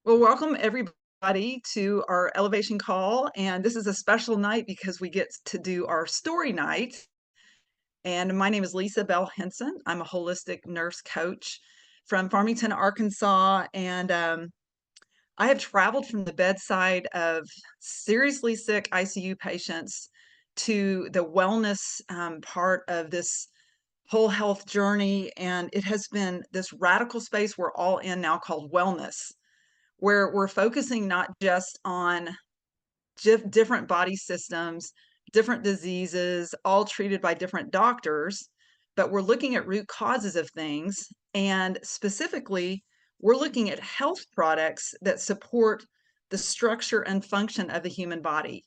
Well, welcome everybody to our elevation call. And this is a special night because we get to do our story night. And my name is Lisa Bell Henson. I'm a holistic nurse coach from Farmington, Arkansas. And I have traveled from the bedside of seriously sick ICU patients to the wellness part of this whole health journey. And it has been this radical space we're all in now called wellness, where we're focusing not just on different body systems, different diseases, all treated by different doctors, but we're looking at root causes of things. And specifically, we're looking at health products that support the structure and function of the human body,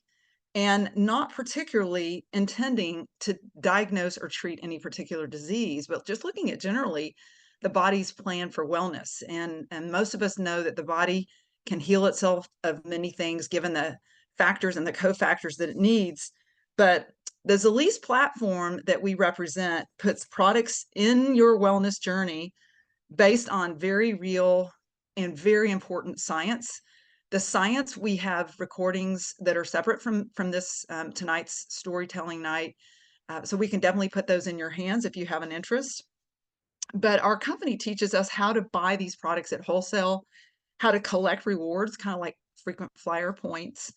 and not particularly intending to diagnose or treat any particular disease, but just looking at generally the body's plan for wellness. And most of us know that the body can heal itself of many things given the factors and the cofactors that it needs. But the Zalise platform that we represent puts products in your wellness journey based on very real and very important science. The science, we have recordings that are separate from this tonight's storytelling night. So we can definitely put those in your hands if you have an interest. But our company teaches us how to buy these products at wholesale, how to collect rewards, kind of like frequent flyer points,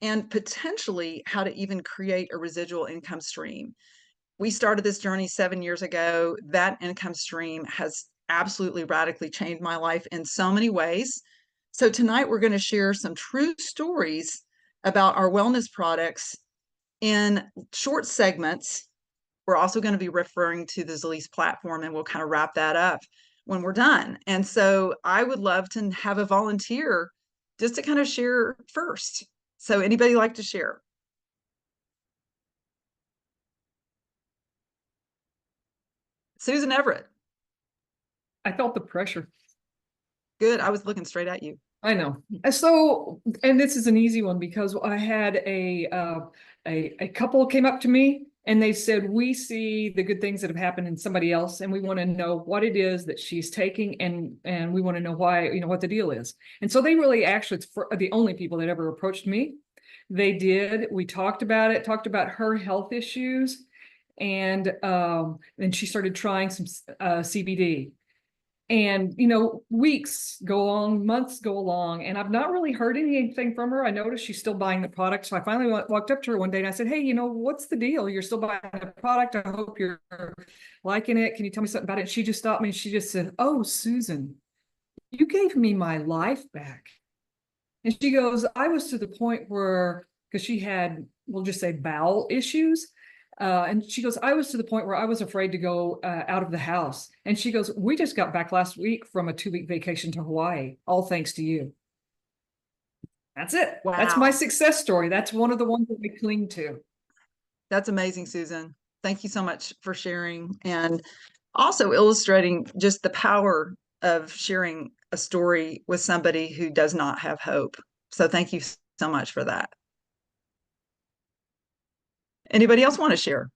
and potentially how to even create a residual income stream. We started this journey 7 years ago. That income stream has absolutely radically changed my life in so many ways. So tonight we're going to share some true stories about our wellness products in short segments. We're also going to be referring to the Zalise platform, and we'll kind of wrap that up when we're done. And so I would love to have a volunteer just to kind of share first. So anybody like to share? Susan Everett. I felt the pressure. Good. I was looking straight at you. I know. And this is an easy one because I had a couple came up to me and they said, we see the good things that have happened in somebody else, and we want to know what it is that she's taking, and we want to know why, what the deal is. And so they really actually, it's the only people that ever approached me. They did. We talked about it, talked about her health issues, and then she started trying some CBD. And, weeks go along, months go along, and I've not really heard anything from her. I noticed she's still buying the product. So I finally walked up to her one day and I said, hey, what's the deal? You're still buying the product. I hope you're liking it. Can you tell me something about it? And she just stopped me and she just said, oh, Susan, you gave me my life back. And she goes, I was to the point where, because she had, we'll just say, bowel issues. And she goes, I was to the point where I was afraid to go out of the house. And she goes, we just got back last week from a 2-week vacation to Hawaii, all thanks to you. That's it. Wow. That's my success story. That's one of the ones that we cling to. That's amazing, Susan. Thank you so much for sharing and also illustrating just the power of sharing a story with somebody who does not have hope. So thank you so much for that. Anybody else want to share?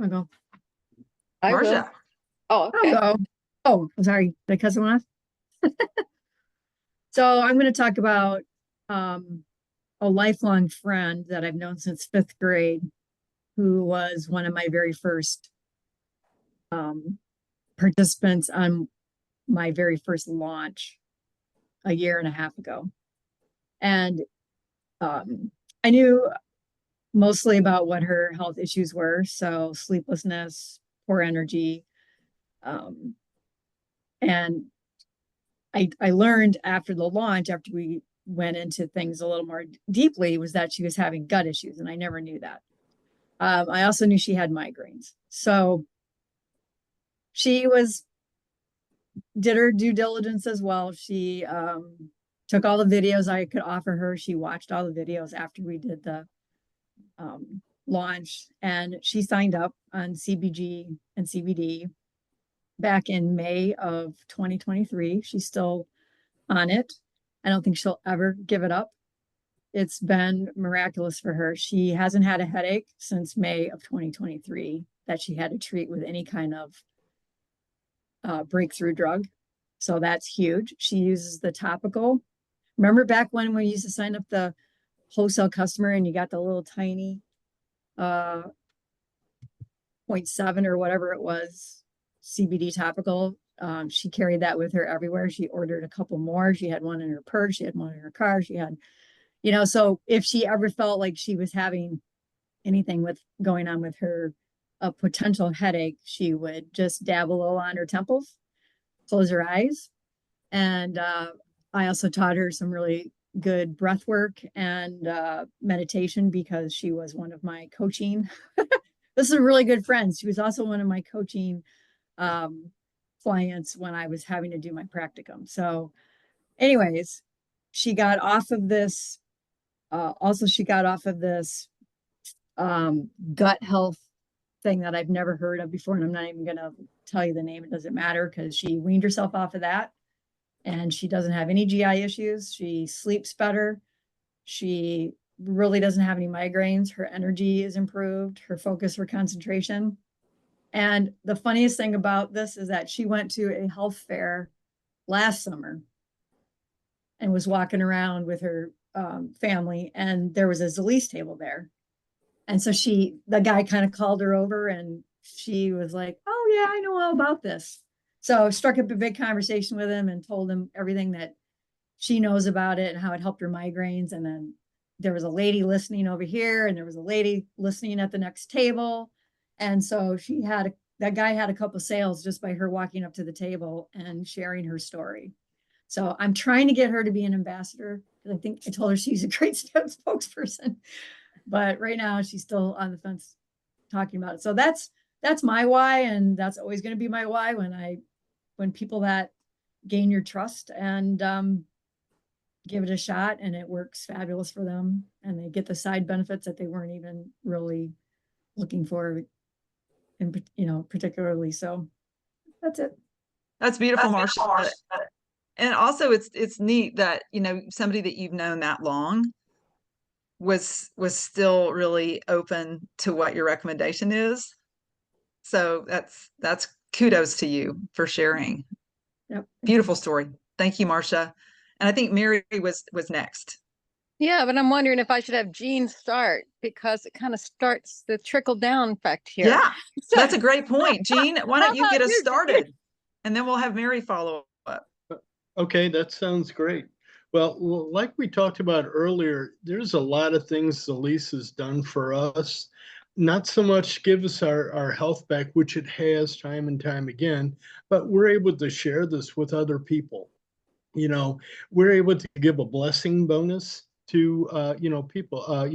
I'll go. I will. Marsha. Oh, okay. I'll go. Oh, sorry. Did I cut someone off? So I'm going to talk about a lifelong friend that I've known since 5th grade, who was one of my very first participants on my very first launch a year and a half ago. And I knew mostly about what her health issues were. So sleeplessness, poor energy. And I learned after the launch, after we went into things a little more deeply, was that she was having gut issues. And I never knew that. I also knew she had migraines. So she did her due diligence as well. She took all the videos I could offer her. She watched all the videos after we did the launch, and she signed up on CBG and CBD back in May of 2023. She's still on it. I don't think she'll ever give it up. It's been miraculous for her. She hasn't had a headache since May of 2023 that she had to treat with any kind of breakthrough drug. So that's huge. She uses the topical. Remember back when we used to sign up the wholesale customer and you got the little tiny 0.7 or whatever it was, CBD topical. She carried that with her everywhere. She ordered a couple more. She had one in her purse. She had one in her car. She had, so if she ever felt like she was having anything with going on with her, a potential headache, she would just dab a little on her temples, close her eyes. And I also taught her some really good breath work and meditation because she was one of my coaching. This is a really good friend. She was also one of my coaching clients when I was having to do my practicum. So anyways, she got off of this. Also, she got off of this gut health thing that I've never heard of before. And I'm not even going to tell you the name. It doesn't matter because she weaned herself off of that. And she doesn't have any GI issues. She sleeps better. She really doesn't have any migraines. Her energy is improved, her focus, her concentration. And the funniest thing about this is that she went to a health fair last summer and was walking around with her family, and there was a Zalise table there. And so the guy kind of called her over and she was like, oh yeah, I know all about this. So struck up a big conversation with him and told him everything that she knows about it and how it helped her migraines. And then there was a lady listening over here and there was a lady listening at the next table. And so that guy had a couple sales just by her walking up to the table and sharing her story. So I'm trying to get her to be an ambassador because I think I told her she's a great spokesperson, but right now she's still on the fence talking about it. So that's my why. And that's always going to be my why when people that gain your trust and give it a shot and it works fabulous for them and they get the side benefits that they weren't even really looking for particularly. So that's it. That's beautiful, Marsha. And also it's neat that, somebody that you've known that long was still really open to what your recommendation is. So that's kudos to you for sharing. Yep. Beautiful story. Thank you, Marsha. And I think Mary was next. Yeah, but I'm wondering if I should have Jean start because it kind of starts the trickle down effect here. Yeah, that's a great point. Jean, why don't you get us you, started? And then we'll have Mary follow up. Okay, that sounds great. Well, like we talked about earlier, there's a lot of things Zalise has done for us. Not so much give us our health back, which it has time and time again, but we're able to share this with other people. We're able to give a blessing bonus to people.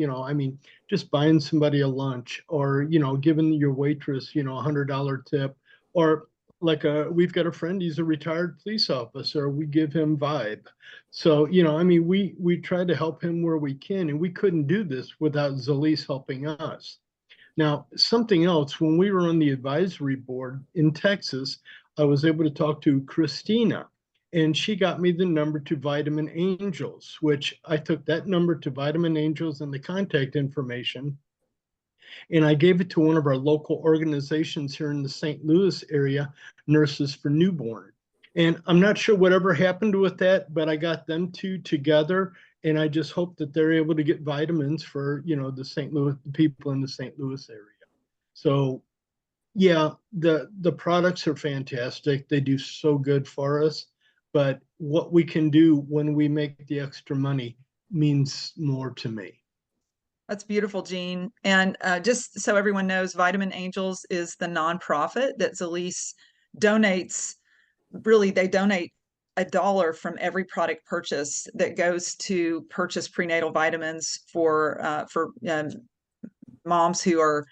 Just buying somebody a lunch or giving your waitress $100 tip, or we've got a friend, he's a retired police officer, we give him vibe. So we try to help him where we can, and we couldn't do this without Zalise helping us. Now, something else, when we were on the advisory board in Texas, I was able to talk to Christina, and she got me the number to Vitamin Angels, which I took that number to Vitamin Angels and the contact information, and I gave it to one of our local organizations here in the St. Louis area, Nurses for Newborn. And I'm not sure whatever happened with that, but I got them two together, and I just hope that they're able to get vitamins for, the St. Louis, the people in the St. Louis area. So yeah, the products are fantastic. They do so good for us, but what we can do when we make the extra money means more to me. That's beautiful, Jean. And just so everyone knows, Vitamin Angels is the nonprofit that Zalise donates. Really, they donate $1 from every product purchase that goes to purchase prenatal vitamins for moms who are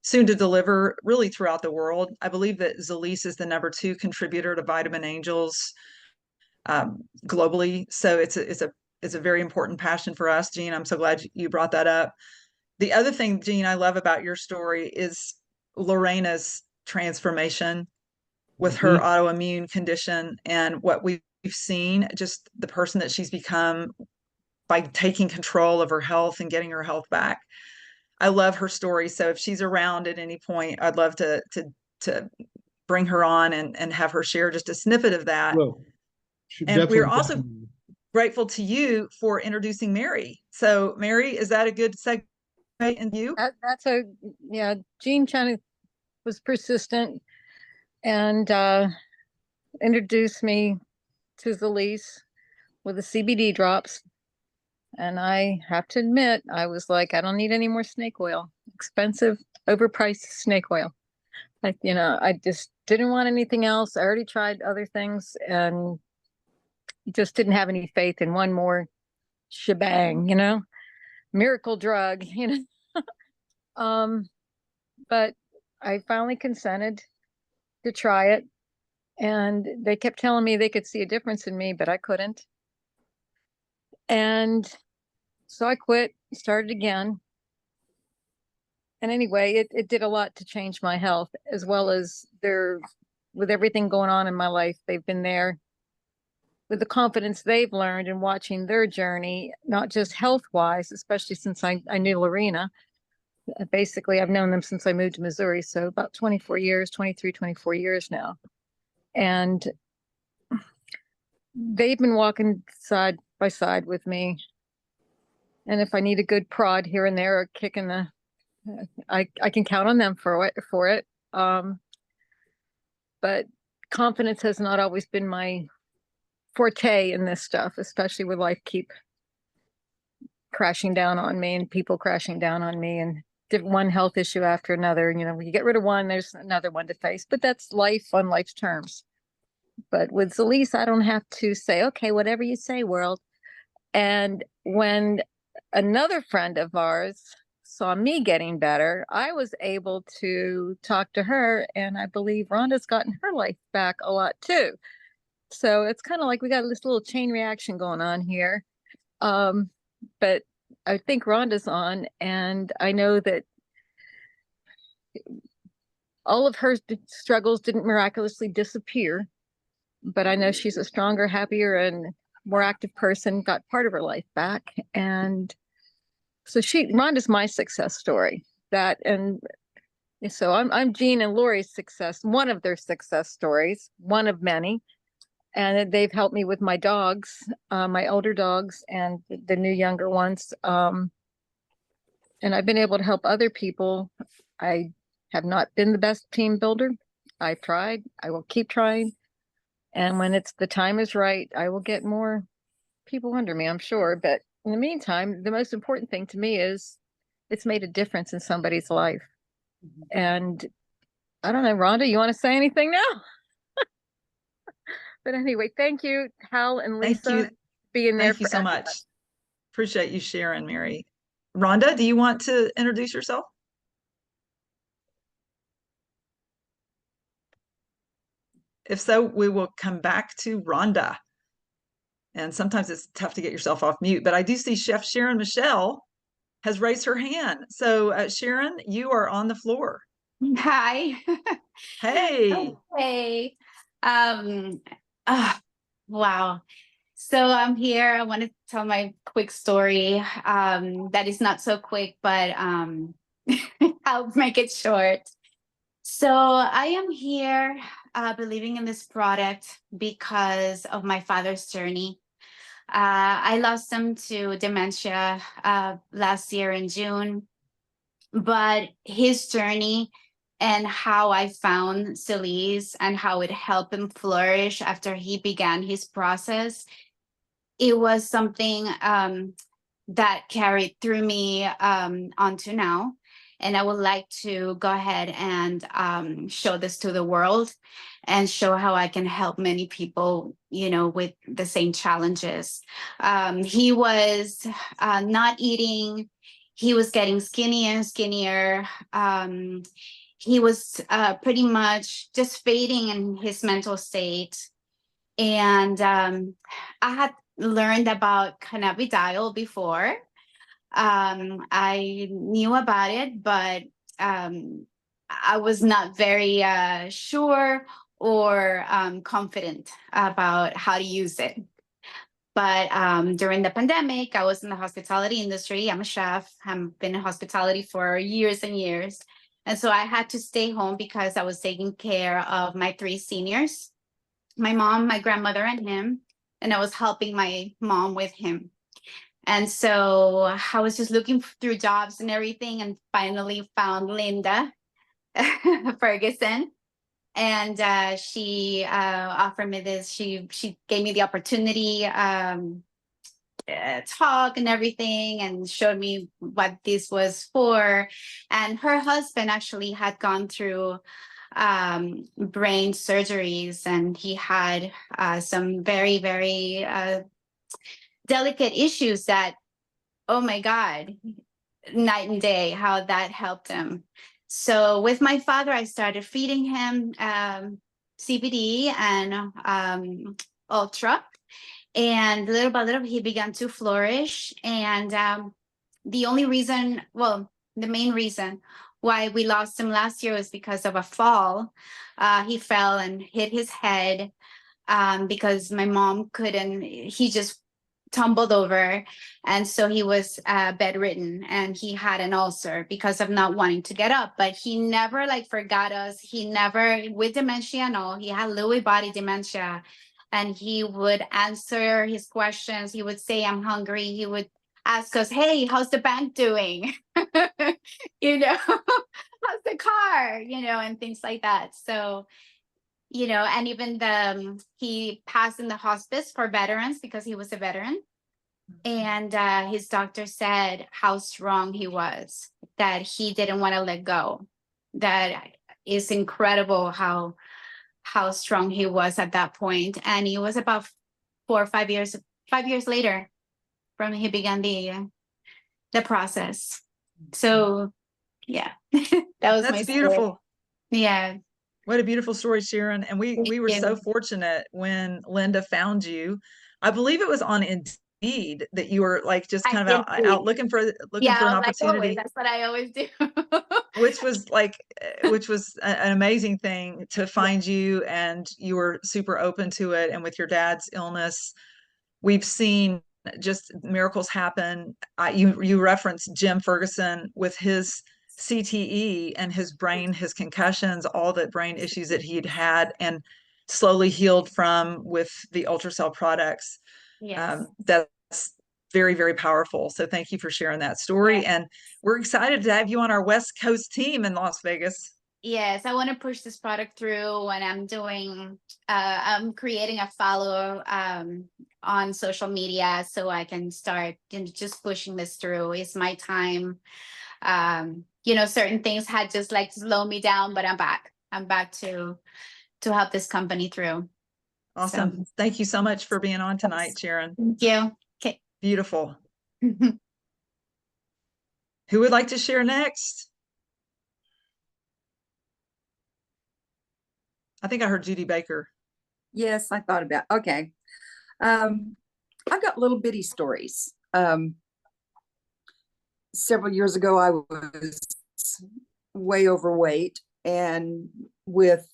soon to deliver, really throughout the world. I believe that Zalise is the #2 contributor to Vitamin Angels globally. So it's a very important passion for us, Jean. I'm so glad you brought that up. The other thing, Jean, I love about your story is Lorena's transformation with her autoimmune condition and what we've seen, just the person that she's become by taking control of her health and getting her health back. I love her story. So if she's around at any point, I'd love to bring her on and have her share just a snippet of that. Well, should And we're definitely. also grateful to you for introducing Mary. So Mary, is that a good segue into you? That's a, yeah, Jean kind of was persistent and introduced me to the lease with the CBD drops. And I have to admit, I was like, I don't need any more snake oil. Expensive, overpriced snake oil. Like, I just didn't want anything else. I already tried other things and just didn't have any faith in one more shebang, miracle drug, but I finally consented to try it. And they kept telling me they could see a difference in me, but I couldn't. And so I quit, started again. And anyway, it did a lot to change my health, as well as with everything going on in my life, they've been there with the confidence they've learned in watching their journey, not just health-wise, especially since I knew Lorena. Basically, I've known them since I moved to Missouri, so about 24 years, 23, 24 years now. And they've been walking side by side with me. And if I need a good prod here and there, or kick in the, I can count on them for it. But confidence has not always been my forte in this stuff, especially with life keep crashing down on me and people crashing down on me and one health issue after another. When you get rid of one, there's another one to face, but that's life on life's terms. But with Zelise, I don't have to say, okay, whatever you say, world. And when another friend of ours saw me getting better, I was able to talk to her, and I believe Rhonda's gotten her life back a lot too. So it's kind of like we got this little chain reaction going on here. But I think Rhonda's on, and I know that all of her struggles didn't miraculously disappear, but I know she's a stronger, happier, and more active person, got part of her life back. And so Rhonda's my success story. And so I'm Jean and Lori's success, one of their success stories, one of many. And they've helped me with my dogs, my older dogs and the new younger ones. And I've been able to help other people. I have not been the best team builder. I've tried. I will keep trying. And when the time is right, I will get more people under me, I'm sure. But in the meantime, the most important thing to me is it's made a difference in somebody's life. And I don't know, Rhonda, you want to say anything now? But anyway, thank you, Hal and Lisa, Thank you. being there. Thank you so much. Appreciate you sharing, Mary. Rhonda, do you want to introduce yourself? If so, we will come back to Rhonda. And sometimes it's tough to get yourself off mute, but I do see Chef Sharon Michelle has raised her hand. So Sharon, you are on the floor. Hi. Hey. Hey. Wow. So I'm here. I want to tell my quick story. That is not so quick, but I'll make it short. So I am here believing in this product because of my father's journey. I lost him to dementia last year in June, but his journey and how I found Celise and how it helped him flourish after he began his process, it was something that carried through me onto now. And I would like to go ahead and show this to the world and show how I can help many people, with the same challenges. He was not eating. He was getting skinnier and skinnier. He was pretty much just fading in his mental state. And I had learned about cannabidiol before. I knew about it, but I was not very sure or confident about how to use it. But during the pandemic, I was in the hospitality industry. I'm a chef. I've been in hospitality for years and years. And so I had to stay home because I was taking care of my 3 seniors, my mom, my grandmother, and him. And I was helping my mom with him. And so I was just looking through jobs and everything, and finally found Linda Ferguson. And she offered me this. She gave me the opportunity, talk and everything, and showed me what this was for. And her husband actually had gone through brain surgeries, and he had some very, very delicate issues that, oh my God, night and day, how that helped him. So with my father, I started feeding him CBD and Ultra. And little by little, he began to flourish. And the only reason, well, the main reason why we lost him last year was because of a fall. He fell and hit his head because my mom couldn't, he just tumbled over. And so he was bedridden, and he had an ulcer because of not wanting to get up. But he never like forgot us. He never, with dementia and all, he had Lewy body dementia. And he would answer his questions. He would say, I'm hungry. He would ask us, hey, how's the bank doing? How's the car? And things like that. So, and even he passed in the hospice for veterans because he was a veteran. And his doctor said how strong he was, that he didn't want to let go. That is incredible how strong he was at that point. And he was about 4 or 5 years later from he began the process. So yeah, that was That's my beautiful. story. Yeah. What a beautiful story, Sharon. And we were so fortunate when Linda found you. I believe it was on Indeed that you were like just kind of out looking for an opportunity. That's what I always do. which was an amazing thing to find you, and you were super open to it. And with your dad's illness, we've seen just miracles happen. You referenced Jim Ferguson with his CTE and his brain, his concussions, all the brain issues that he'd had and slowly healed from with the ultrasound products. Yes. That's very, very powerful. So thank you for sharing that story. Yeah. And we're excited to have you on our West Coast team in Las Vegas. Yes, I want to push this product through when I'm creating a follow on social media so I can start just pushing this through. It's my time. Certain things had just like slowed me down, but I'm back. I'm back to help this company through. Awesome. So, thank you so much for being on tonight, Sharon. thank you. Okay. Beautiful. Who would like to share next? I think I heard Judy Baker. Yes, I thought about, okay. I've got little bitty stories. Several years ago, I was way overweight, and with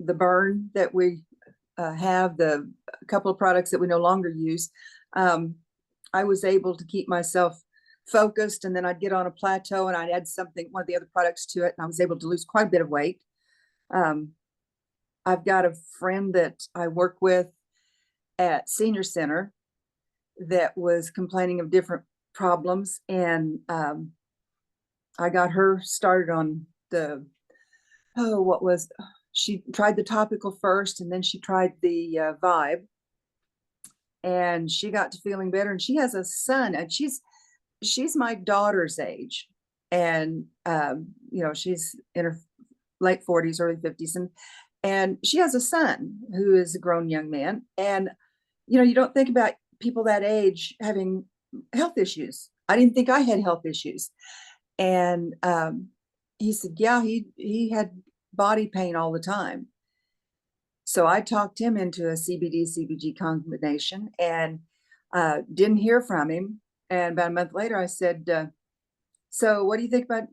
the burn that we have, a couple of products that we no longer use, I was able to keep myself focused, and then I'd get on a plateau and I'd add one of the other products to it, and I was able to lose quite a bit of weight. I've got a friend that I work with at Senior Center that was complaining of different problems, and I got her started on she tried the topical first, and then she tried the Vibe, and she got to feeling better. And she has a son, and she's my daughter's age, and she's in her late 40s, early 50s, and she has a son who is a grown young man. And you don't think about people that age having health issues. I didn't think I had health issues. And he said, yeah, he had body pain all the time. So I talked him into a CBD-CBG combination, and didn't hear from him. And about a month later, I said, so what do you think about,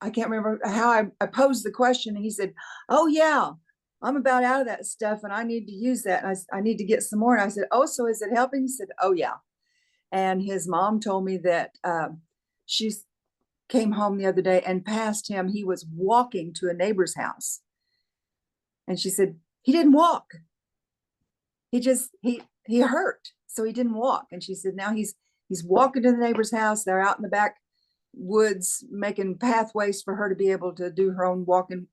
I can't remember how I posed the question. And he said, oh yeah, I'm about out of that stuff and I need to use that. And I need to get some more. And I said, oh, so is it helping? He said, oh, yeah. And his mom told me that she came home the other day and passed him. He was walking to a neighbor's house. And she said, he didn't walk. He hurt. So he didn't walk. And she said, now he's walking to the neighbor's house. They're out in the back woods making pathways for her to be able to do her own walking,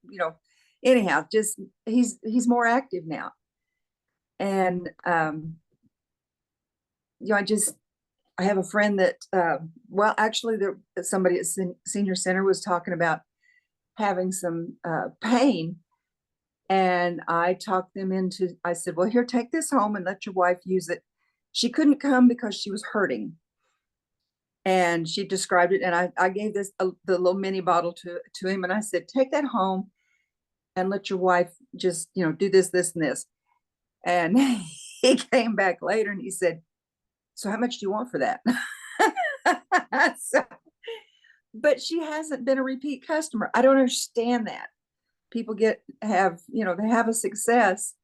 anyhow, just he's more active now. And I have a friend that well, actually somebody at senior center was talking about having some pain, and I talked them into, I said, well, here, take this home and let your wife use it. She couldn't come because she was hurting, and she described it, and I gave the little mini bottle to him, and I said, take that home and let your wife just, do this, this, and this. And he came back later and he said, so how much do you want for that? But she hasn't been a repeat customer. I don't understand that. People they have a success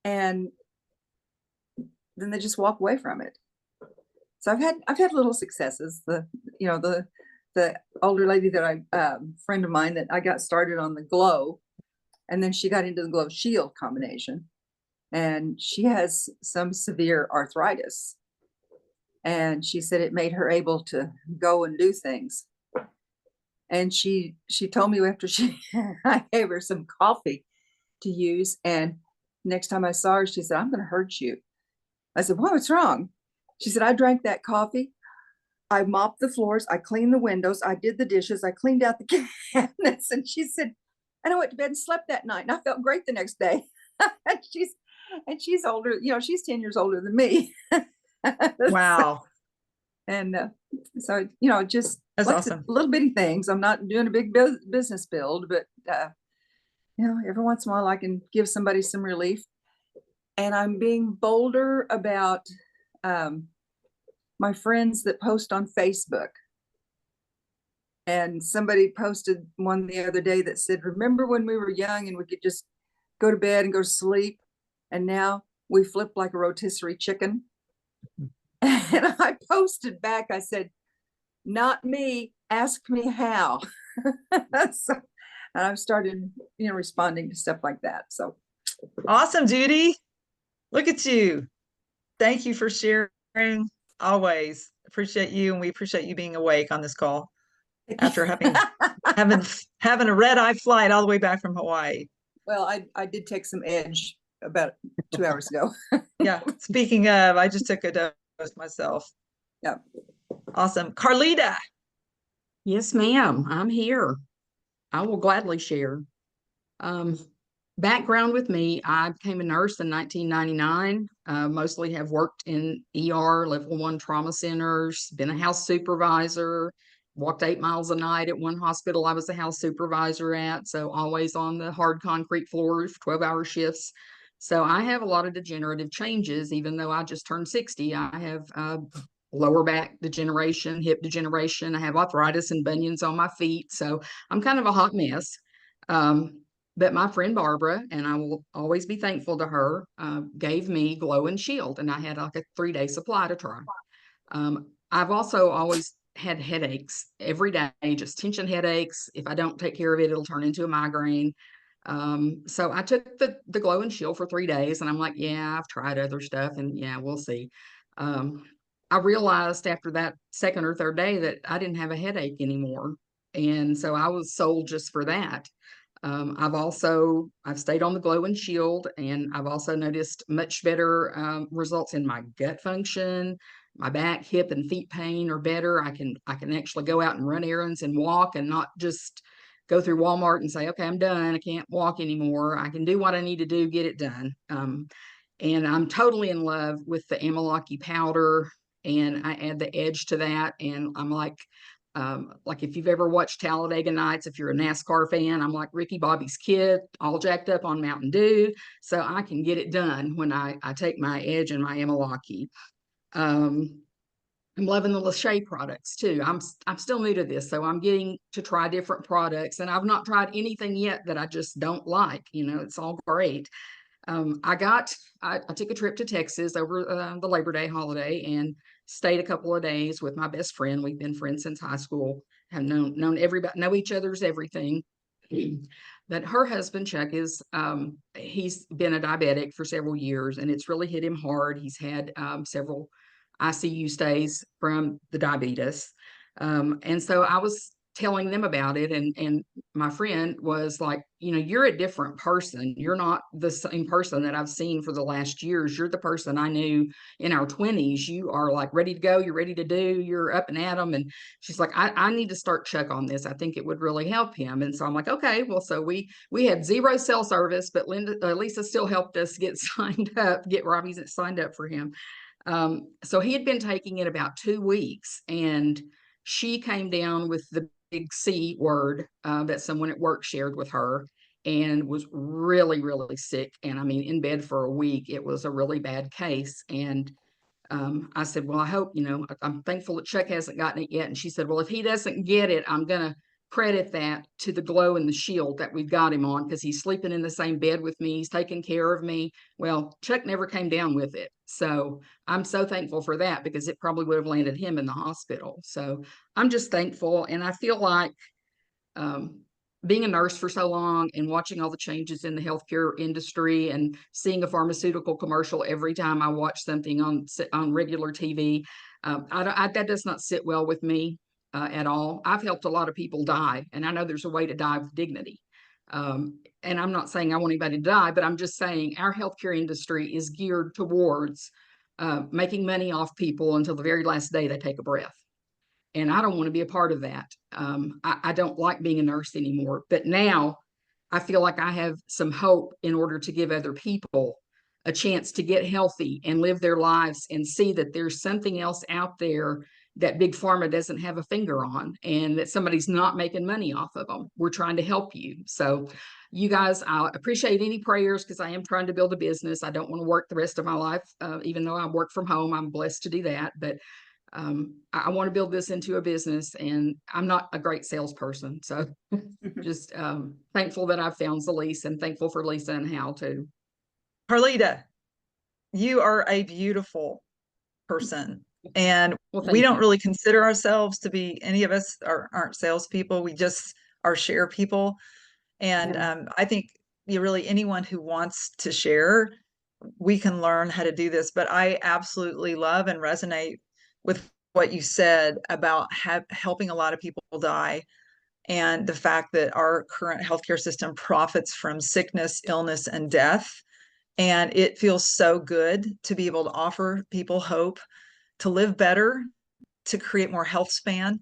and then they just walk away from it. So I've had little successes. The older lady that friend of mine that I got started on the Glow, and then she got into the Glow Shield combination, and she has some severe arthritis. And she said it made her able to go and do things. And she told me after I gave her some coffee to use. And next time I saw her, she said, I'm going to hurt you. I said, what's wrong? She said, I drank that coffee. I mopped the floors. I cleaned the windows. I did the dishes. I cleaned out the cabinets. And she said, and I went to bed and slept that night. And I felt great the next day. and she's older, she's 10 years older than me. Wow. And so, just that's awesome. Little bitty things. I'm not doing a big business build, but, every once in a while I can give somebody some relief. And I'm being bolder about my friends that post on Facebook. And somebody posted one the other day that said, remember when we were young and we could just go to bed and go to sleep? And now we flip like a rotisserie chicken. And I posted back, I said, not me, ask me how. So, and I've started, responding to stuff like that. So awesome, Judy. Look at you. Thank you for sharing. Always appreciate you. And we appreciate you being awake on this call after having a red-eye flight all the way back from Hawaii. Well, I did take some edge about 2 hours ago. Yeah. Speaking of, I just took a dose myself. Yeah. Awesome. Carlita. Yes, ma'am. I'm here. I will gladly share. Background with me, I became a nurse in 1999. Mostly have worked in ER, level 1 trauma centers, been a house supervisor, walked 8 miles a night at one hospital I was a house supervisor at. So always on the hard concrete floors, 12-hour shifts. So I have a lot of degenerative changes, even though I just turned 60. I have lower back degeneration, hip degeneration. I have arthritis and bunions on my feet. So I'm kind of a hot mess. But my friend Barbara, and I will always be thankful to her, gave me Glow and Shield, and I had like a 3-day supply to try. I've also always had headaches every day, just tension headaches. If I don't take care of it, it'll turn into a migraine. So I took the Glow and Shield for 3 days, and I'm like, yeah, I've tried other stuff, and yeah, we'll see. I realized after that second or third day that I didn't have a headache anymore. And so I was sold just for that. I've stayed on the Glow and Shield, and I've also noticed much better results in my gut function. My back, hip, and feet pain are better. I can actually go out and run errands and walk, and not just go through Walmart and say, okay, I'm done. I can't walk anymore. I can do what I need to do, get it done. And I'm totally in love with the Amalaki powder, and I add the edge to that. And I'm like if you've ever watched Talladega Nights, if you're a NASCAR fan, I'm like Ricky Bobby's kid, all jacked up on Mountain Dew. So I can get it done when I take my edge and my Amalaki. I'm loving the Lachey products too. I'm still new to this, so I'm getting to try different products, and I've not tried anything yet that I just don't like. You know, it's all great. I took a trip to Texas over the Labor Day holiday and stayed a couple of days with my best friend. We've been friends since high school, have known everybody, know each other's everything. But her husband Chuck is he's been a diabetic for several years, and it's really hit him hard. He's had several ICU stays from the diabetes. And so I was telling them about it, and my friend was like, you know, you're a different person. You're not the same person that I've seen for the last years. You're the person I knew in our 20s. You are like ready to go. You're ready to do. You're up and at them. And she's like, I need to start Chuck on this. I think it would really help him. And so I'm like, okay, well, so we had zero cell service, but Lisa still helped us get signed up, get Robbie signed up for him. So he had been taking it about 2 weeks, and she came down with the big C word that someone at work shared with her, and was really, really sick. And I mean, in bed for a week. It was a really bad case. And I said, well, I hope, you know, I'm thankful that Chuck hasn't gotten it yet. And she said, well, if he doesn't get it, I'm going to credit that to the glow and the shield that we've got him on, because he's sleeping in the same bed with me. He's taking care of me. Well, Chuck never came down with it. So I'm so thankful for that, because it probably would have landed him in the hospital. So I'm just thankful. And I feel like being a nurse for so long and watching all the changes in the healthcare industry and seeing a pharmaceutical commercial every time I watch something on regular TV, that does not sit well with me at all. I've helped a lot of people die, and I know there's a way to die with dignity. And I'm not saying I want anybody to die, but I'm just saying our healthcare industry is geared towards making money off people until the very last day they take a breath. And I don't want to be a part of that. I don't like being a nurse anymore, but now I feel like I have some hope in order to give other people a chance to get healthy and live their lives and see that there's something else out there that big pharma doesn't have a finger on, and that somebody's not making money off of them. We're trying to help you. So you guys, I appreciate any prayers, because I am trying to build a business. I don't want to work the rest of my life, even though I work from home. I'm blessed to do that, but I want to build this into a business, and I'm not a great salesperson. So just thankful that I've found Lisa, and thankful for Lisa and Hal too. Carlita, you are a beautiful person. And Well, we don't you. really consider ourselves to be, any of us aren't salespeople. We just are share people. And I think really anyone who wants to share, we can learn how to do this. But I absolutely love and resonate with what you said about helping a lot of people die, and the fact that our current healthcare system profits from sickness, illness, and death. And it feels so good to be able to offer people hope to live better, to create more health span,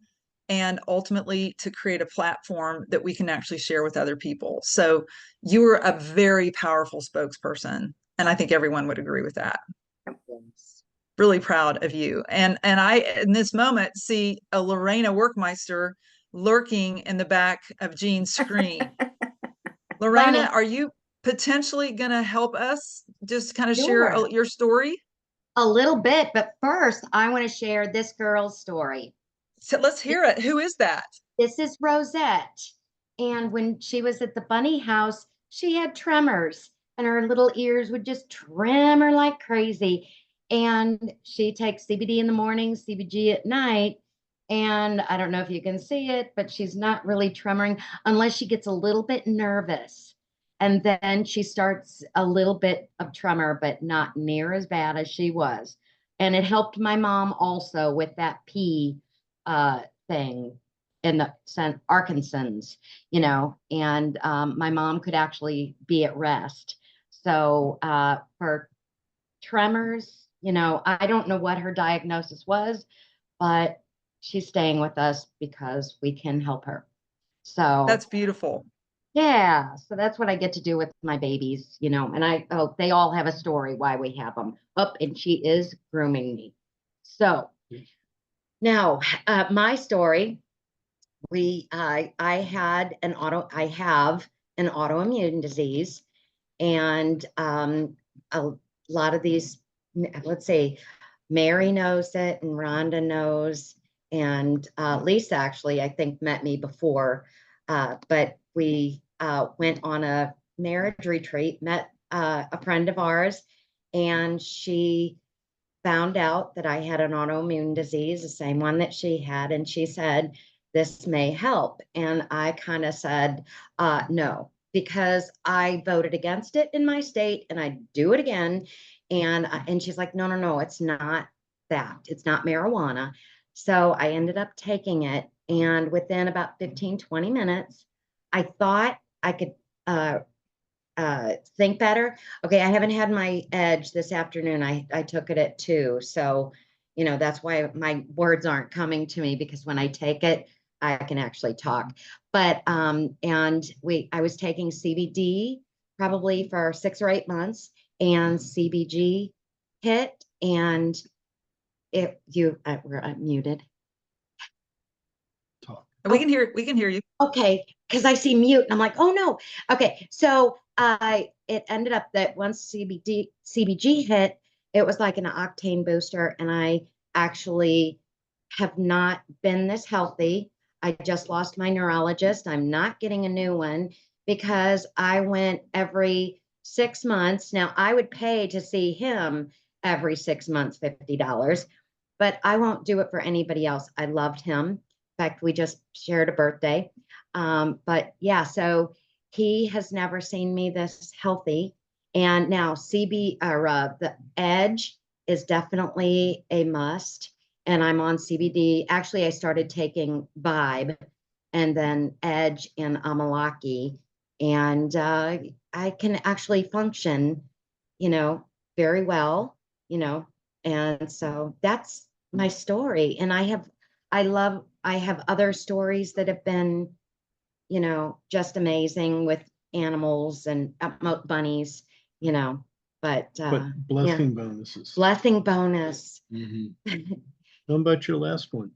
and ultimately to create a platform that we can actually share with other people. So you were a very powerful spokesperson, and I think everyone would agree with that. Really proud of you. And I, in this moment, see a Lorena Workmeister lurking in the back of Jean's screen. Lorena, are you potentially going to help us just kind of share your story? A little bit, but first I want to share this girl's story. So let's hear it. Who is that? This is Rosette. And when she was at the bunny house, she had tremors, and her little ears would just tremor like crazy. And she takes CBD in the morning, CBG at night. And I don't know if you can see it, but she's not really tremoring unless she gets a little bit nervous. And then she starts a little bit of tremor, but not near as bad as she was. And it helped my mom also with that P thing in the Arkansans, you know, and my mom could actually be at rest. So for tremors, you know, I don't know what her diagnosis was, but she's staying with us because we can help her. So that's beautiful. Yeah, so that's what I get to do with my babies, you know, and they all have a story why we have them up, and she is grooming me. So now my story, I have an autoimmune disease, and a lot of these, let's say Mary knows it, and Rhonda knows, and Lisa actually, I think, met me before, but we went on a marriage retreat, met a friend of ours, and she found out that I had an autoimmune disease, the same one that she had, and she said, this may help. And I kind of said, no, because I voted against it in my state and I do it again. And she's like, no, no, no, it's not that. It's not marijuana. So I ended up taking it. And within about 15, 20 minutes, I thought I could think better. Okay, I haven't had my edge this afternoon. I took it at 2. So, that's why my words aren't coming to me, because when I take it, I can actually talk. But and I was taking CBD probably for 6 or 8 months, and CBG hit, and we're unmuted. Talk. We can hear you. Okay, because I see mute and I'm like, oh no. Okay, so it ended up that once CBG hit, it was like an octane booster, and I actually have not been this healthy. I just lost my neurologist. I'm not getting a new one because I went every 6 months. Now I would pay to see him every 6 months, $50, but I won't do it for anybody else. I loved him. In fact, we just shared a birthday. But yeah, so he has never seen me this healthy. And now the Edge is definitely a must. And I'm on CBD. Actually, I started taking Vibe and then Edge and Amalaki. And I can actually function, very well, and so that's my story. And I have other stories that have been, just amazing with animals and bunnies, but blessing bonuses. Blessing bonus. Mm-hmm. How about your last one?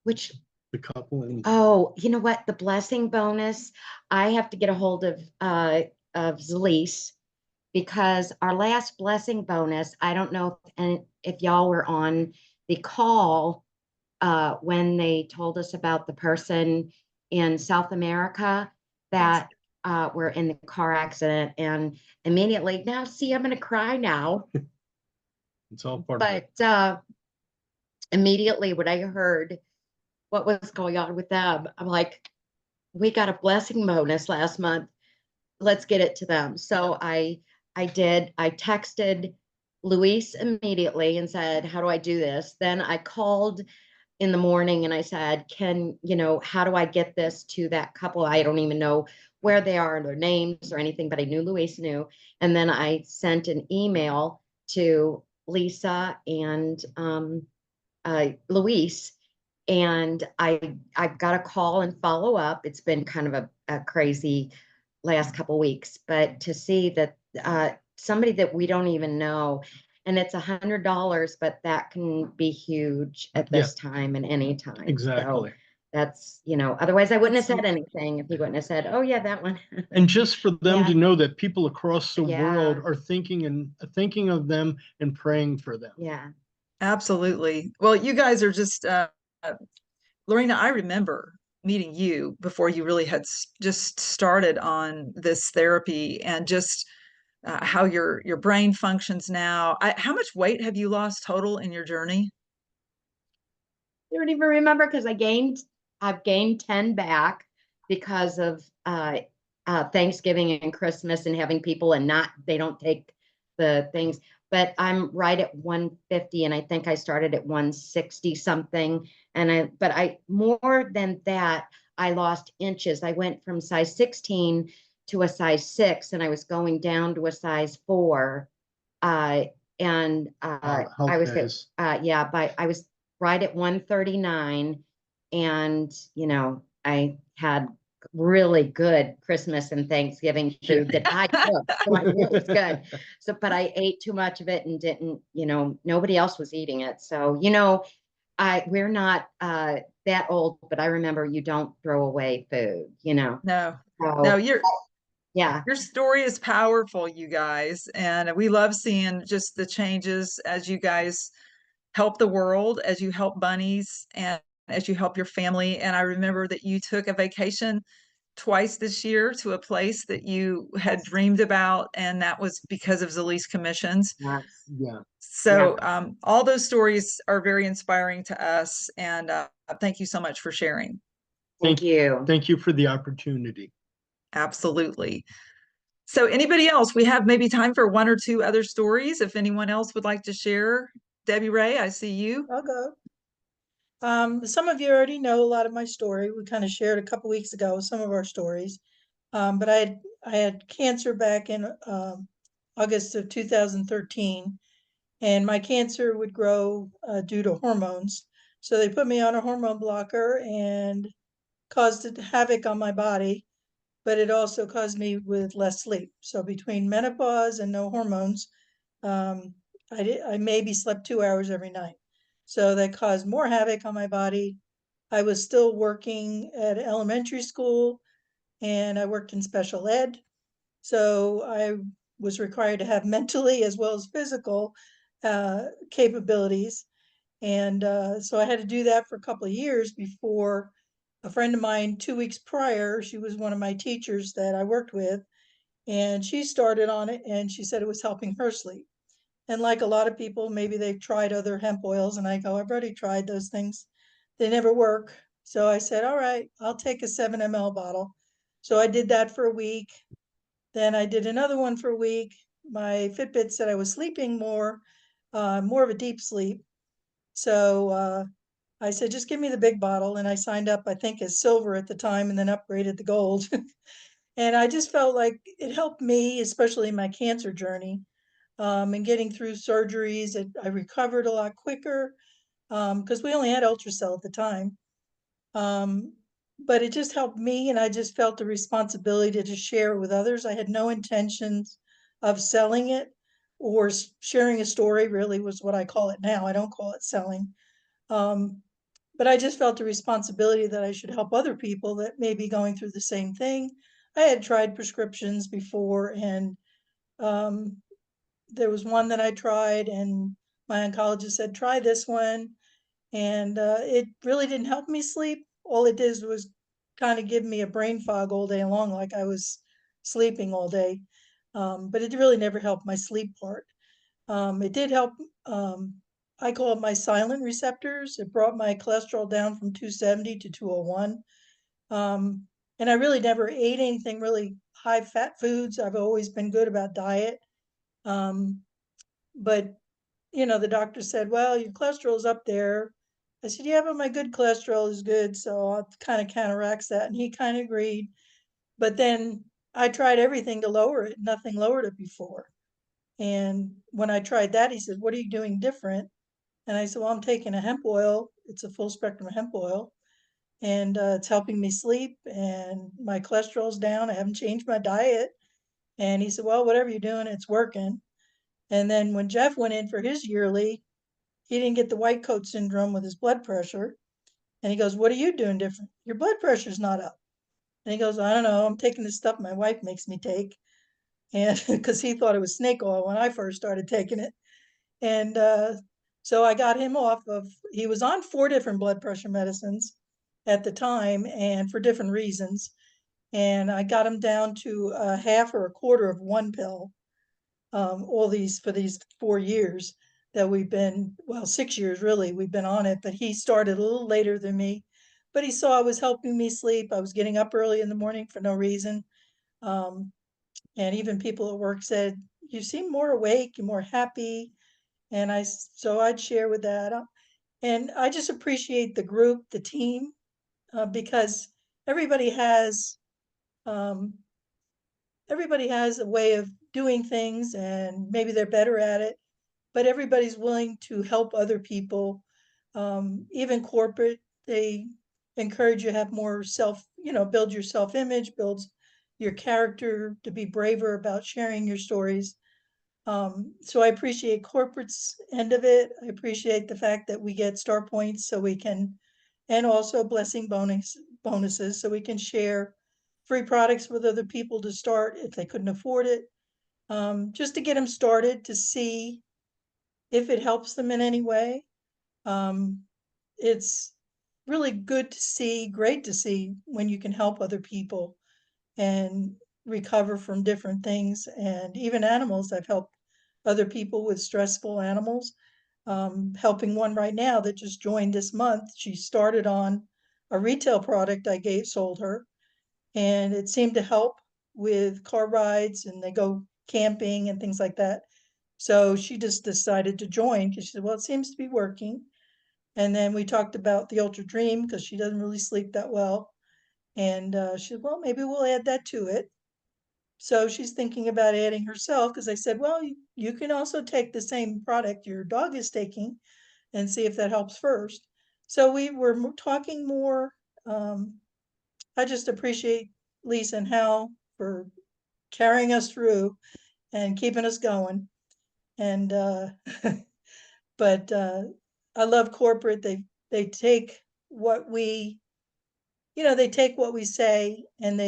Which the couple? Oh, you know what? The blessing bonus, I have to get a hold of Zalise, because our last blessing bonus, I don't know if y'all were on the call when they told us about the person in South America that were in the car accident, and immediately, now see, I'm going to cry now. It's all part of it. But immediately when I heard what was going on with them, I'm like, we got a blessing bonus last month. Let's get it to them. So I texted Luis immediately and said, how do I do this? Then I called in the morning and I said, how do I get this to that couple? I don't even know where they are, their names or anything, but I knew Luis knew. And then I sent an email to Lisa and Luis, and I've got to call and follow up. It's been kind of a crazy last couple weeks, but to see that somebody that we don't even know, and it's $100, but that can be huge at this time and any time. Exactly. So that's, otherwise I wouldn't have said anything if he wouldn't have said, oh yeah, that one. And just for them Yeah. to know that people across the Yeah. world are thinking of them and praying for them. Yeah. Absolutely. Well, you guys are just, Lorena, I remember meeting you before you really had just started on this therapy, and just how your brain functions now. How much weight have you lost total in your journey? I don't even remember, because I've gained 10 back because of Thanksgiving and Christmas and having people and they don't take the things, but I'm right at 150, and I think I started at 160 something. But more than that, I lost inches. I went from size 16 to a size 6, and I was going down to a size 4. I was I was right at 139, and I had really good Christmas and Thanksgiving food that I cooked, so I knew it was good. So, but I ate too much of it and didn't, nobody else was eating it. So, we're not that old, but I remember you don't throw away food, No, So, no, Yeah. Your story is powerful, you guys, and we love seeing just the changes as you guys help the world, as you help bunnies, and as you help your family. And I remember that you took a vacation twice this year to a place that you had dreamed about, and that was because of Zalise commissions. Yes. Yeah. So all those stories are very inspiring to us, and thank you so much for sharing. Thank you. Thank you for the opportunity. Absolutely. So anybody else? We have maybe time for one or two other stories. If anyone else would like to share. Debbie Ray, I see you. I'll go. Some of you already know a lot of my story. We kind of shared a couple weeks ago some of our stories. But I had cancer back in August of 2013, and my cancer would grow due to hormones. So they put me on a hormone blocker and caused havoc on my body, but it also caused me with less sleep. So between menopause and no hormones, I maybe slept 2 hours every night. So that caused more havoc on my body. I was still working at elementary school and I worked in special ed. So I was required to have mentally as well as physical capabilities. And so I had to do that for a couple of years before a friend of mine, 2 weeks prior, she was one of my teachers that I worked with, and she started on it and she said it was helping her sleep. And like a lot of people, maybe they've tried other hemp oils, and I go, I've already tried those things. They never work. So I said, all right, I'll take a 7 ml bottle. So I did that for a week. Then I did another one for a week. My Fitbit said I was sleeping more of a deep sleep. So I said, just give me the big bottle. And I signed up, I think, as silver at the time and then upgraded to gold. And I just felt like it helped me, especially in my cancer journey, and getting through surgeries. I recovered a lot quicker because we only had ultrasound at the time. Um, but it just helped me, and I just felt the responsibility to share it with others. I had no intentions of selling it or sharing a story, really was what I call it now. I don't call it selling. Um, but I just felt the responsibility that I should help other people that may be going through the same thing. I had tried prescriptions before, and um, there was one that I tried, and my oncologist said, try this one. And it really didn't help me sleep. All it did was kind of give me a brain fog all day long, like I was sleeping all day. But it really never helped my sleep part. It did help. I call it my silent receptors. It brought my cholesterol down from 270 to 201. And I really never ate anything really high fat foods. I've always been good about diet. But the doctor said, well, your cholesterol's up there. I said, yeah, but my good cholesterol is good. So it kind of counteracts that. And he kind of agreed. But then I tried everything to lower it. Nothing lowered it before. And when I tried that, he said, what are you doing different? And I said, well, I'm taking a hemp oil. It's a full spectrum hemp oil. And it's helping me sleep. And my cholesterol's down. I haven't changed my diet. And he said, well, whatever you're doing, it's working. And then when Jeff went in for his yearly, he didn't get the white coat syndrome with his blood pressure. And he goes, what are you doing different? Your blood pressure's not up. And he goes, I don't know. I'm taking this stuff my wife makes me take. And because he thought it was snake oil when I first started taking it. And so I got him off of, he was on 4 different blood pressure medicines at the time and for different reasons. And I got him down to a half or a quarter of one pill, all these for these 4 years that we've been, well, 6 years really, we've been on it, but he started a little later than me. But he saw I was helping me sleep. I was getting up early in the morning for no reason. And even people at work said, you seem more awake, you're more happy. And so I'd share with that. And I just appreciate the group, the team, because everybody has, um, everybody has a way of doing things and maybe they're better at it, but everybody's willing to help other people. Even corporate, they encourage you to have more build your self-image, builds your character to be braver about sharing your stories. So I appreciate corporate's end of it. I appreciate the fact that we get star points so we can, and also bonuses so we can share free products with other people to start if they couldn't afford it. Just to get them started to see if it helps them in any way. It's really good to see, great to see when you can help other people and recover from different things. And even animals, I've helped other people with stressful animals. Helping one right now that just joined this month. She started on a retail product I sold her, and it seemed to help with car rides, and they go camping and things like that. So she just decided to join because she said, well, it seems to be working. And then we talked about the Ultra Dream because she doesn't really sleep that well. And she said, well, maybe we'll add that to it. So she's thinking about adding herself because I said, well, you can also take the same product your dog is taking and see if that helps first. So we were talking more. I just appreciate Lisa and Hal for carrying us through and keeping us going. And but I love corporate. They take what we, they take what we say, and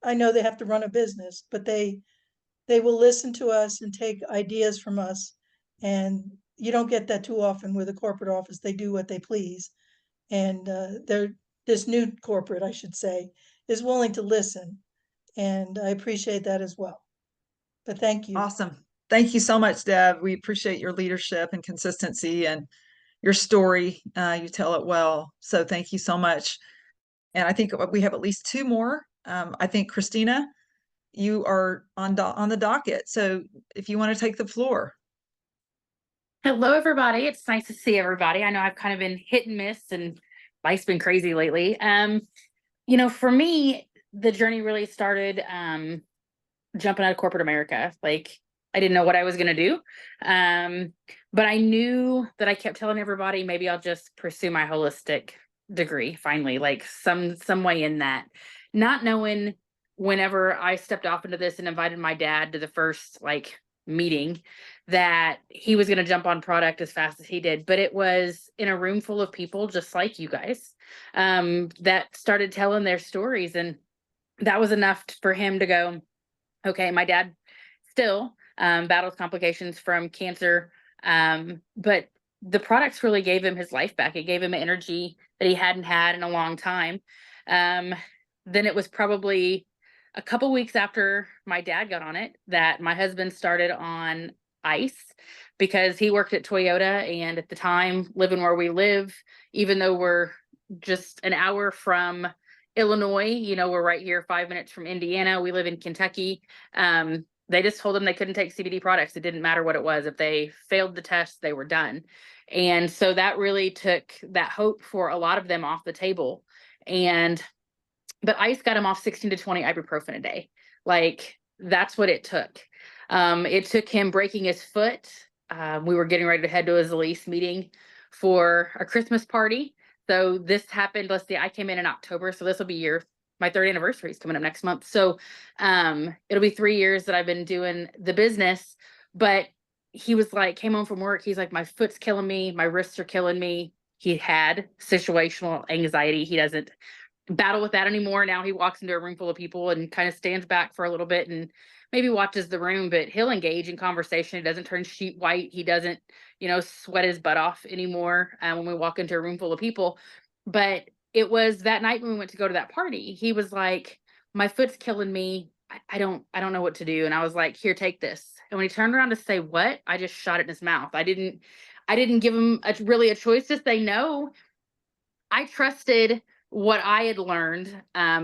I know they have to run a business, but they will listen to us and take ideas from us. And you don't get that too often with a corporate office. They do what they please. And this new corporate, I should say, is willing to listen. And I appreciate that as well. But thank you. Awesome. Thank you so much, Deb. We appreciate your leadership and consistency and your story. You tell it well. So thank you so much. And I think we have at least two more. I think Christina, you are on the docket. So if you want to take the floor. Hello, everybody. It's nice to see everybody. I know I've kind of been hit and miss, and life's been crazy lately. For me, the journey really started jumping out of corporate America. Like, I didn't know what I was going to do. But I knew that I kept telling everybody, maybe I'll just pursue my holistic degree finally, like some way in that, not knowing whenever I stepped off into this and invited my dad to the first meeting that he was going to jump on product as fast as he did. But it was in a room full of people just like you guys that started telling their stories. And that was enough for him to go, okay, my dad still battles complications from cancer. But the products really gave him his life back. It gave him energy that he hadn't had in a long time. Then it was probably a couple weeks after my dad got on it that my husband started on ice, because he worked at Toyota. And at the time, living where we live, even though we're just an hour from Illinois, we're right here 5 minutes from Indiana. We live in Kentucky. They just told them they couldn't take CBD products. It didn't matter what it was. If they failed the test, they were done. And so that really took that hope for a lot of them off the table. But ice got him off 16 to 20 ibuprofen a day. Like, that's what it took. It took him breaking his foot. We were getting ready to head to a Zalise meeting for a Christmas party. So this happened, let's see, I came in October. So this will be my third anniversary is coming up next month. So it'll be 3 years that I've been doing the business. But he was like, came home from work. He's like, my foot's killing me. My wrists are killing me. He had situational anxiety. He doesn't battle with that anymore. Now he walks into a room full of people and kind of stands back for a little bit and maybe watches the room, but he'll engage in conversation. He doesn't turn sheet white. He doesn't, sweat his butt off anymore when we walk into a room full of people. But it was that night when we went to go to that party, he was like, my foot's killing me. I don't know what to do. And I was like, here, take this. And when he turned around to say what, I just shot it in his mouth. I didn't give him really a choice to say no. I trusted what I had learned.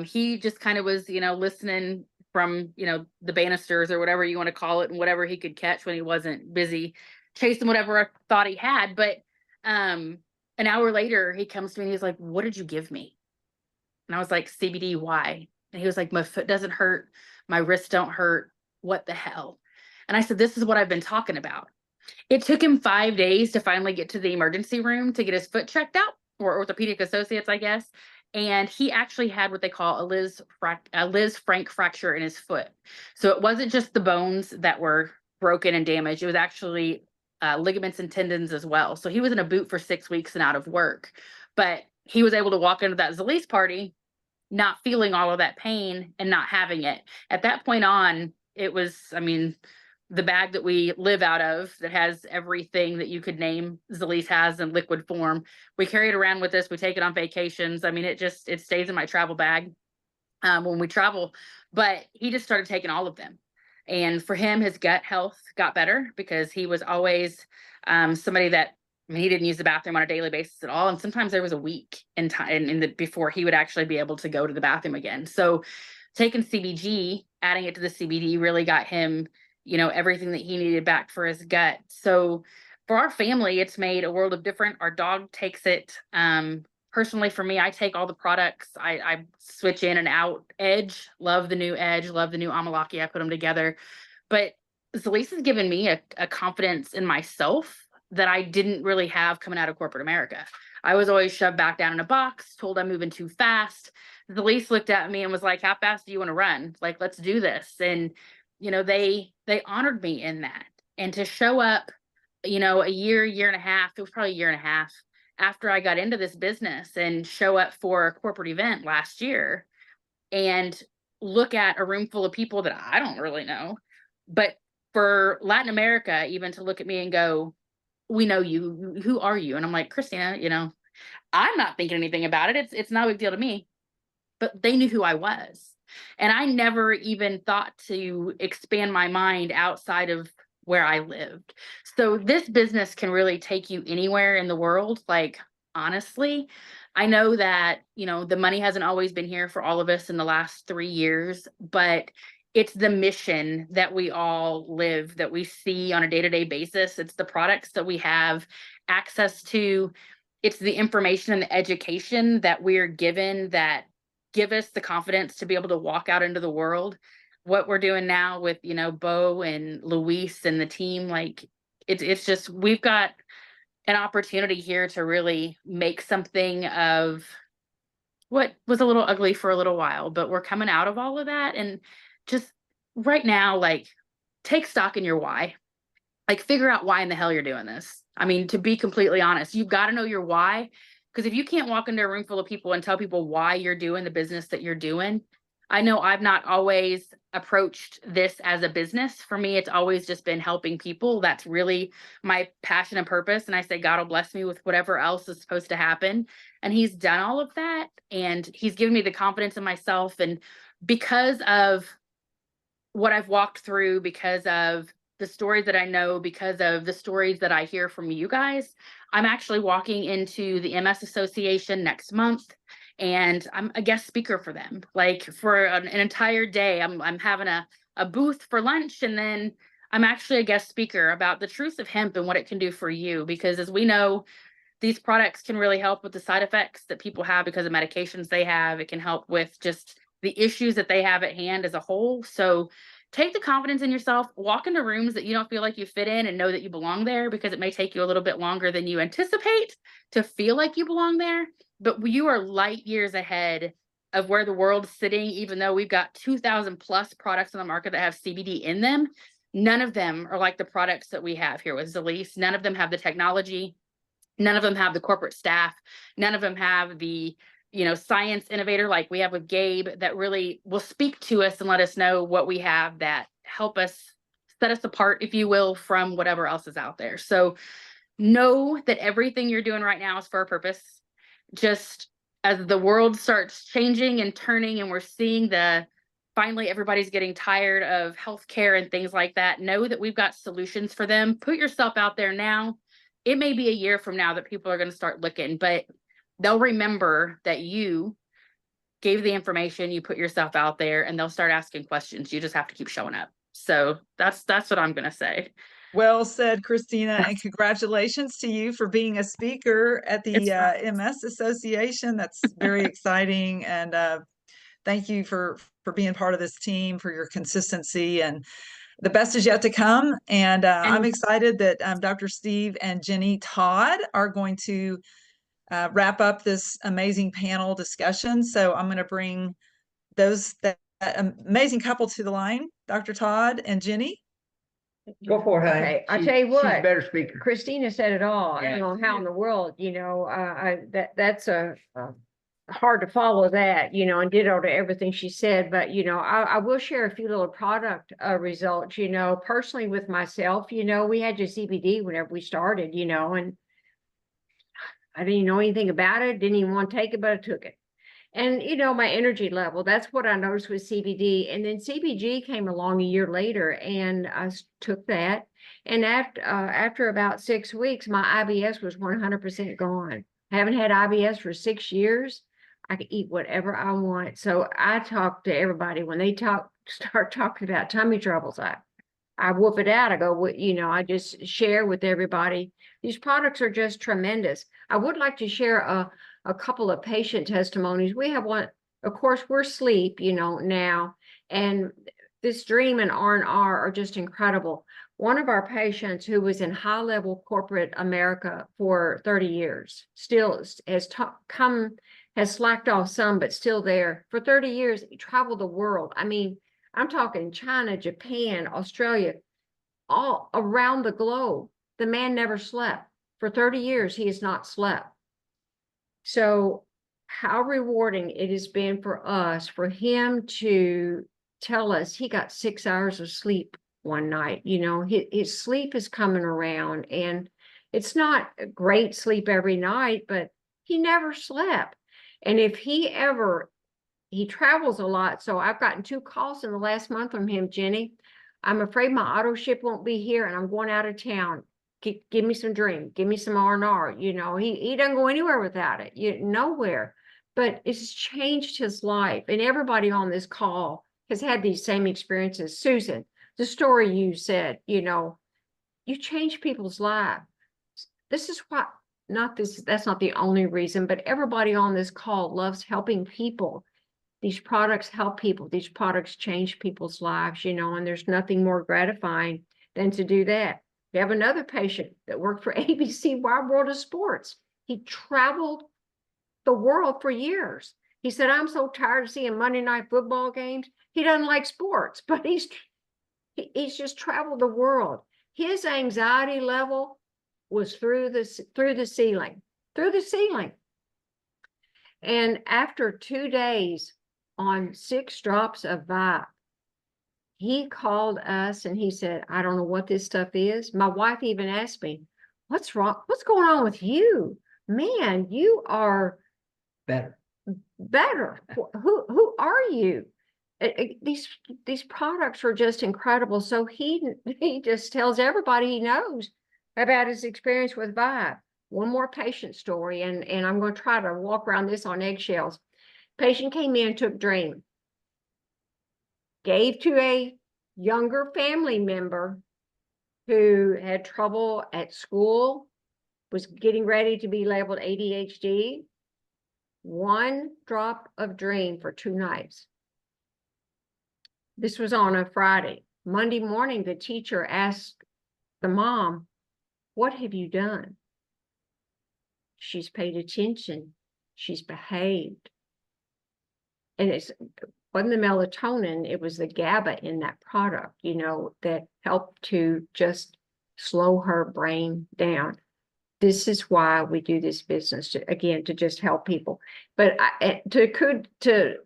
He just kind of was, listening from, the banisters or whatever you want to call it, and whatever he could catch when he wasn't busy chasing whatever I thought he had. But an hour later, he comes to me and he's like, what did you give me? And I was like, CBD, why? And he was like, my foot doesn't hurt. My wrists don't hurt. What the hell? And I said, this is what I've been talking about. It took him 5 days to finally get to the emergency room to get his foot checked out, or orthopedic associates, I guess. And he actually had what they call a Liz Frank fracture in his foot. So it wasn't just the bones that were broken and damaged. It was actually ligaments and tendons as well. So he was in a boot for 6 weeks and out of work. But he was able to walk into that Zalise party not feeling all of that pain and not having it. At that point on, it was, I mean, the bag that we live out of that has everything that you could name Zalise has in liquid form. We carry it around with us. We take it on vacations. I mean, it stays in my travel bag when we travel, but he just started taking all of them. And for him, his gut health got better because he was always somebody that, I mean, he didn't use the bathroom on a daily basis at all. And sometimes there was a week in time before he would actually be able to go to the bathroom again. So taking CBG, adding it to the CBD really got him, you know, everything that he needed back for his gut. So for our family, it's made a world of difference. Our dog takes it. Personally, for me, I take all the products. I switch in and out. Edge, love the new Edge, love the new Amalaki. I put them together. But Zalise has given me a confidence in myself that I didn't really have coming out of corporate America. I was always shoved back down in a box, told I'm moving too fast. Zalise looked at me and was like, how fast do you want to run? Like, let's do this. And, you know, they honored me in that. And to show up, you know, a year and a half, it was probably a year and a half after I got into this business and show up for a corporate event last year and look at a room full of people that I don't really know, but for Latin America, even to look at me and go, we know you, who are you? And I'm like, Christina, you know, I'm not thinking anything about it. It's not a big deal to me, but they knew who I was. And I never even thought to expand my mind outside of where I lived. So this business can really take you anywhere in the world. Like, honestly, I know that, you know, the money hasn't always been here for all of us in the last 3 years, but it's the mission that we all live, that we see on a day-to-day basis. It's the products that we have access to. It's the information and the education that we're given that give us the confidence to be able to walk out into the world. What we're doing now with, you know, Bo and Luis and the team, like it's just, we've got an opportunity here to really make something of what was a little ugly for a little while, but we're coming out of all of that. And just right now, like, take stock in your why. Like, figure out why in the hell you're doing this. I mean, to be completely honest, you've got to know your why. Because if you can't walk into a room full of people and tell people why you're doing the business that you're doing, I know I've not always approached this as a business. For me, it's always just been helping people. That's really my passion and purpose. And I say, God will bless me with whatever else is supposed to happen. And he's done all of that. And he's given me the confidence in myself. And because of what I've walked through, because of the stories that I know, because of the stories that I hear from you guys, I'm actually walking into the MS Association next month. And I'm a guest speaker for them. Like, for an entire day, I'm having a booth for lunch, and then I'm actually a guest speaker about the truth of hemp and what it can do for you. Because as we know, these products can really help with the side effects that people have because of medications they have. It can help with just the issues that they have at hand as a whole. So take the confidence in yourself, walk into rooms that you don't feel like you fit in and know that you belong there, because it may take you a little bit longer than you anticipate to feel like you belong there. But you are light years ahead of where the world's sitting, even though we've got 2,000 plus products on the market that have CBD in them. None of them are like the products that we have here with Zalise. None of them have the technology. None of them have the corporate staff. None of them have the, you know, science innovator like we have with Gabe that really will speak to us and let us know what we have that help us set us apart, if you will, from whatever else is out there. So know that everything you're doing right now is for a purpose. Just as the world starts changing and turning, and we're seeing finally everybody's getting tired of healthcare and things like that, know that we've got solutions for them. Put yourself out there now. It may be a year from now that people are going to start looking, but they'll remember that you gave the information, you put yourself out there, and they'll start asking questions. You just have to keep showing up. So that's what I'm going to say. Well said, Christina, and congratulations to you for being a speaker at the MS Association. That's very exciting, and thank you for being part of this team, for your consistency, and the best is yet to come. And I'm excited that Dr. Steve and Jenny Todd are going to wrap up this amazing panel discussion. So I'm going to bring that amazing couple to the line, Dr. Todd and Jenny. Go for it, honey. Okay, I tell you what, she's a better speaker. Christina said it all. Yeah. You know, how in the world, you know, that's a hard to follow that, and ditto to everything she said, but I will share a few little product results, personally with myself. We had your CBD whenever we started, and I didn't know anything about it, didn't even want to take it, but I took it. And my energy level, that's what I noticed with CBD. And then CBG came along a year later, and I took that. And after about 6 weeks, my IBS was 100% gone. I haven't had IBS for 6 years. I can eat whatever I want. So I talk to everybody when they start talking about tummy troubles. I whoop it out. I go, I just share with everybody. These products are just tremendous. I would like to share a couple of patient testimonies. We have one, of course, we're sleep, now, and this dream and R&R are just incredible. One of our patients who was in high-level corporate America for 30 years, still has slacked off some, but still there. For 30 years, he traveled the world. I mean, I'm talking China, Japan, Australia, all around the globe. The man never slept. For 30 years, he has not slept. So how rewarding it has been for us, for him to tell us he got 6 hours of sleep one night. His sleep is coming around, and it's not great sleep every night, but he never slept. And if he travels a lot. So I've gotten 2 calls in the last month from him, Jenny. I'm afraid my auto ship won't be here, and I'm going out of town. Give me some dream, give me some R&R. He doesn't go anywhere without it, nowhere. But it's changed his life. And everybody on this call has had these same experiences. Susan, the story you said, you change people's lives. This is what, that's not the only reason, but everybody on this call loves helping people. These products help people. These products change people's lives, and there's nothing more gratifying than to do that. We have another patient that worked for ABC Wide World of Sports. He traveled the world for years. He said, I'm so tired of seeing Monday night football games. He doesn't like sports, but he's just traveled the world. His anxiety level was through the ceiling. And after 2 days on 6 drops of Vibe, he called us and he said, I don't know what this stuff is. My wife even asked me, what's wrong? What's going on with you? Man, you are Better. Who are you? These products are just incredible. So he just tells everybody he knows about his experience with Vibe. One more patient story, and I'm going to try to walk around this on eggshells. Patient came in, took Dream, gave to a younger family member who had trouble at school, was getting ready to be labeled ADHD. 1 drop of Dream for 2 nights. This was on a Friday. Monday morning, the teacher asked the mom, what have you done? She's paid attention. She's behaved. And it wasn't the melatonin, it was the GABA in that product, that helped to just slow her brain down. This is why we do this business, to just help people. But to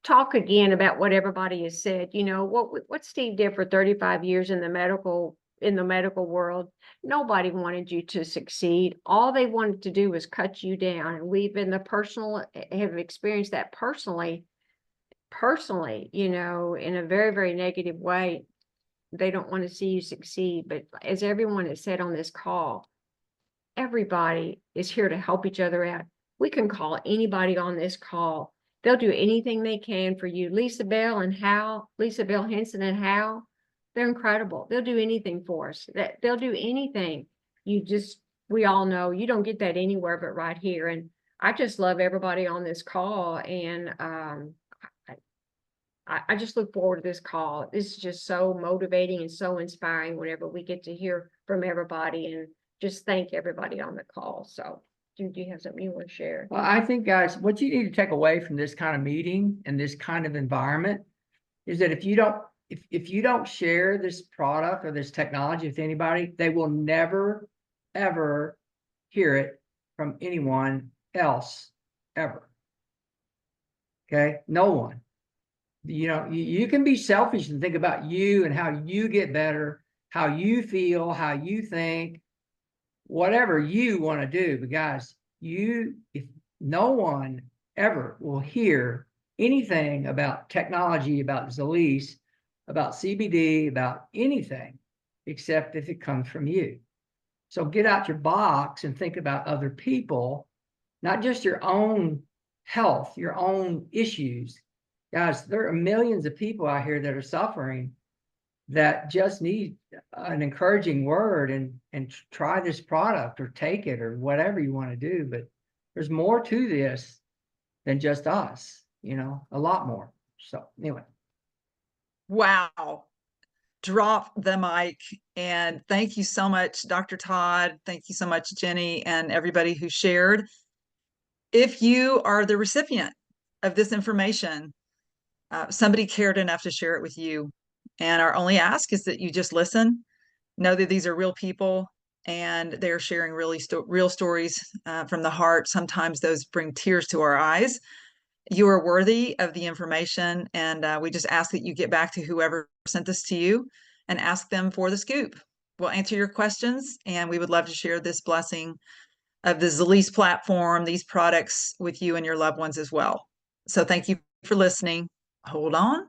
talk again about what everybody has said, what Steve did for 35 years in the medical world, nobody wanted you to succeed. All they wanted to do was cut you down. And we've been have experienced that personally, in a very, very negative way. They don't want to see you succeed. But as everyone has said on this call, everybody is here to help each other out. We can call anybody on this call. They'll do anything they can for you. Lisa Bell Henson and Hal, they're incredible. They'll do anything for us. They'll do anything. We all know you don't get that anywhere but right here. And I just love everybody on this call. And I just look forward to this call. This is just so motivating and so inspiring whenever we get to hear from everybody, and just thank everybody on the call. So do you have something you want to share? Well, I think, guys, what you need to take away from this kind of meeting and this kind of environment is that if you don't share this product or this technology with anybody, they will never, ever hear it from anyone else, ever. Okay, no one. You know, you can be selfish and think about you and how you get better, how you feel, how you think, whatever you want to do. But guys, if no one ever will hear anything about technology, about Zalise, about CBD, about anything, except if it comes from you. So get out your box and think about other people, not just your own health, your own issues. Guys, there are millions of people out here that are suffering that just need an encouraging word and try this product or take it or whatever you want to do. But there's more to this than just us, you know, a lot more. So anyway. Wow. Drop the mic. And thank you so much, Dr. Todd. Thank you so much, Jenny, and everybody who shared. If you are the recipient of this information, somebody cared enough to share it with you. And our only ask is that you just listen, know that these are real people and they're sharing real stories from the heart. Sometimes those bring tears to our eyes. You are worthy of the information, and we just ask that you get back to whoever sent this to you and ask them for the scoop. We'll answer your questions, and we would love to share this blessing of the Zalise platform, these products with you and your loved ones as well. So thank you for listening. Hold on.